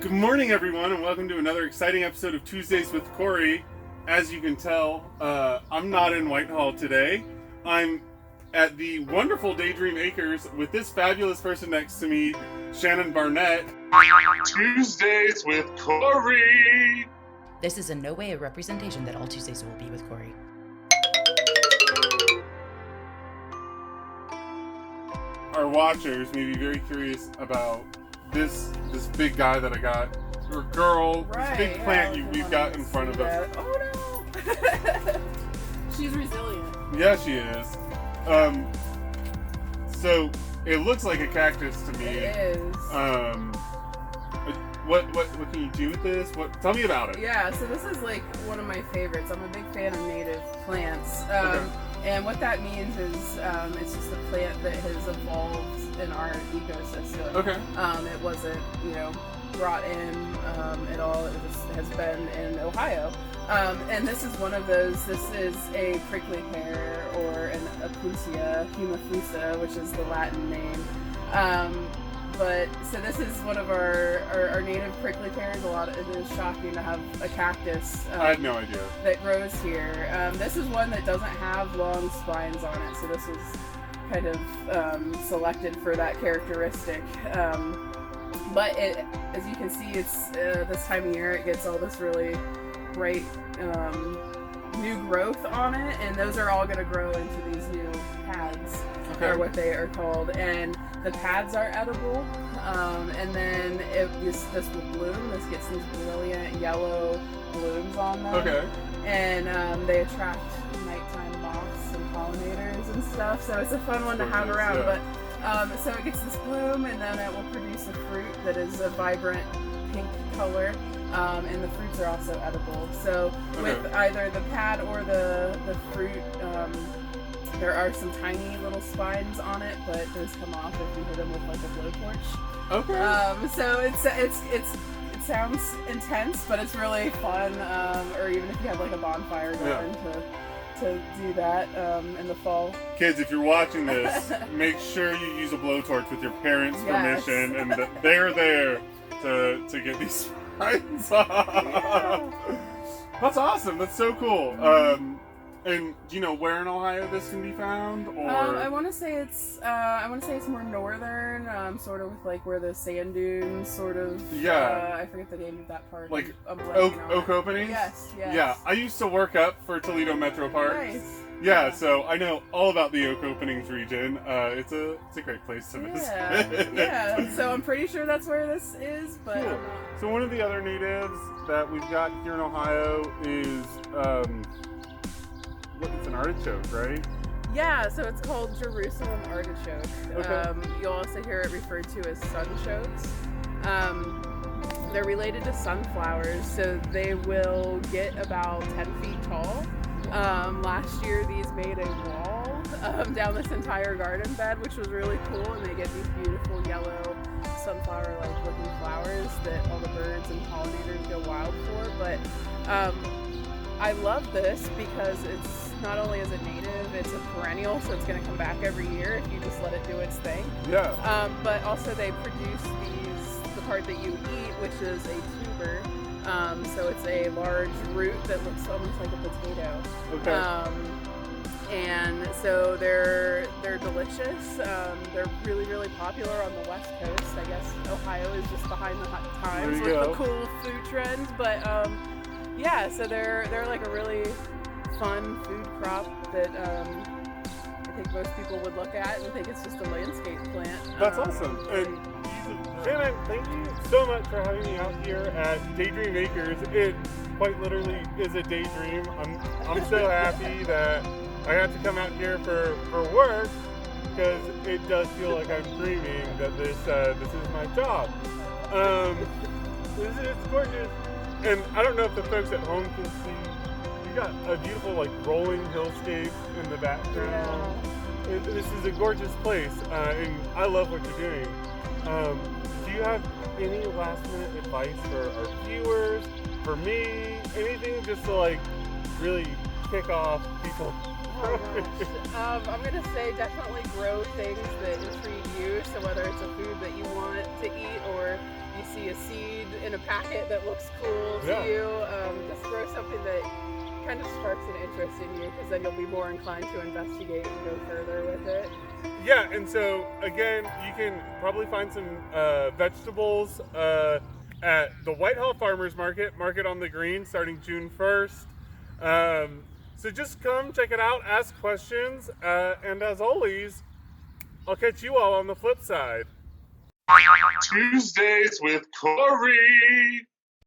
Good morning, everyone, and welcome to another exciting episode of Tuesdays with Cory. As you can tell, I'm not in Whitehall today. I'm at the wonderful Daydream Acres with this fabulous person next to me, Shannon Barnette. Tuesdays with Cory! This is in no way a representation that all Tuesdays will be with Cory. Our watchers may be very curious about this big guy that I got, or girl, Right, this big plant we've got in front of us. Oh no! She's resilient. Yeah, she is. So it looks like a cactus to me. It is. What can you do with this? Tell me about it. Yeah, so this is like one of my favorites. I'm a big fan of native plants. Okay. And what that means is it's just a plant that has evolved in our ecosystem. Okay. It wasn't, brought in at all. It just has been in Ohio. And this is one of those. This is a prickly pear, or an Apusia humifusa, which is the Latin name. So this is one of our native prickly pears. It is shocking to have a cactus. I had no idea. That grows here. This is one that doesn't have long spines on it, so this was kind of selected for that characteristic. But as you can see, it's this time of year it gets all this really bright new growth on it, and those are all going to grow into these new pads, are what they are called. And the pads are edible, and then this will bloom. This gets these brilliant yellow blooms on them. Okay. And they attract nighttime moths and pollinators and stuff, so it's a fun one to have around. Yeah. But so it gets this bloom, and then it will produce a fruit that is a vibrant pink color, and the fruits are also edible. So with either the pad or the fruit, there are some tiny little spines on it, but those come off if you hit them with like a blowtorch. Okay. So it sounds intense, but it's really fun. Or even if you have like a bonfire going to do that in the fall. Kids, if you're watching this, make sure you use a blowtorch with your parents' permission, and that they're there to get these spines off. Yeah. That's awesome. That's so cool. And do you know where in Ohio this can be found? Or I want to say it's more northern, sort of with like where the sand dunes sort of. Yeah. I forget the name of that part. Like oak openings. Yes. Yeah, I used to work up for Toledo Metro Parks. Nice. Yeah, so I know all about the oak openings region. It's a great place to visit. Yeah. So I'm pretty sure that's where this is, but. Cool. So one of the other natives that we've got here in Ohio is it's an artichoke, right? Yeah, so it's called Jerusalem artichoke. Okay. You'll also hear it referred to as sunchokes. They're related to sunflowers, so they will get about 10 feet tall. Last year, these made a wall down this entire garden bed, which was really cool, and they get these beautiful yellow sunflower-like looking flowers that all the birds and pollinators go wild for. But I love this because it's not only is it native, it's a perennial, so it's going to come back every year if you just let it do its thing. Yeah. But also they produce the part that you eat, which is a tuber. So it's a large root that looks almost like a potato. Okay. And so they're delicious. They're really, really popular on the West Coast. I guess Ohio is just behind the times with the cool food trend. But yeah, so they're like a really fun food crop that I think most people would look at and think it's just a landscape plant. That's awesome. And Shannon, thank you so much for having me out here at Daydream Acres. It quite literally is a daydream. I'm so happy that I got to come out here for work, because it does feel like I'm dreaming that this is my job. It's gorgeous. And I don't know if the folks at home can see, you got a beautiful like rolling hillscape in the background. Yeah. This is a gorgeous place, and I love what you're doing. Do you have any last minute advice for our viewers, for me, anything just to like really kick off people? Oh gosh. I'm gonna say definitely grow things that intrigue you. So whether it's a food that you want to eat or you see a seed in a packet that looks cool to you, just grow something that kind of sparks an interest in you, because then you'll be more inclined to investigate and go further with it. Yeah, and so again, you can probably find some vegetables at the Whitehall Farmers Market on the Green, starting June 1st. So just come check it out, ask questions, and as always, I'll catch you all on the flip side. Tuesdays with Cory.